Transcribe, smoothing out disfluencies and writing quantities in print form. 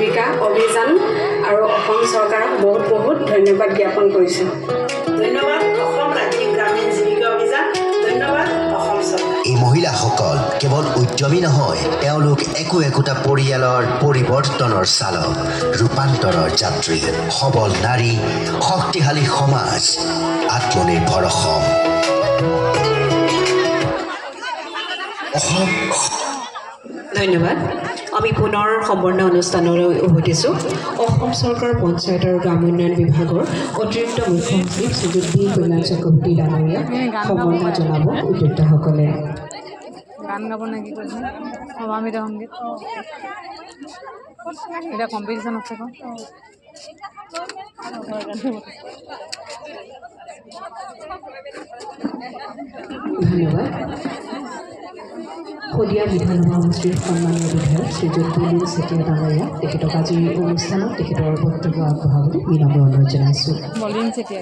জীৱিকা অভিযান আৰু অসম চৰকাৰক বহুত বহুত ধন্যবাদ জ্ঞাপন কৰিছোঁ। ধন্যবাদ অসম ৰাজ্যিক গ্ৰামীণ জীৱিকা অভিযান, ধন্যবাদ অসম চৰকাৰ। এই মহিলাসকল কেৱল উদ্যমী নহয়, তেওঁলোক একোটা পৰিয়ালৰ পৰিৱৰ্তনৰ চালক, ৰূপান্তৰৰ যাত্ৰী, সবল নাৰী, শক্তিশালী সমাজ, আত্মনিৰ্ভৰ অসম। ধন্যবাদ। আমি পুনৰ সম্পূৰ্ণ অনুষ্ঠানলৈ উভতিছোঁ। অসম চৰকাৰ পঞ্চায়ত আৰু গ্ৰাম উন্নয়ন বিভাগৰ অতিৰিক্ত মুখ্য সচিব শ্ৰীযুত বি কল্যাণ চক্ৰৱৰ্তী ডাঙৰীয়াক সম্বৰ্ধনা জনাব উদ্যোক্তাসকলে। গান গাব নে কি কৈছে সমামিত সংগীত এটা কম্পিটিশ্যন আছে ক ধন্যবাদ। শদিয়া বিধানসভা সমষ্টিৰ সন্মানীয় বিধায়ক শ্ৰীযুত বুলু চেতিয়া ডাঙৰীয়া তেখেতক আজিৰ অনুষ্ঠানত তেখেতৰ বক্তব্য আগবঢ়াবলৈ বিনম্ৰ অনুৰোধ জনাইছোঁ। বলিন চেতিয়া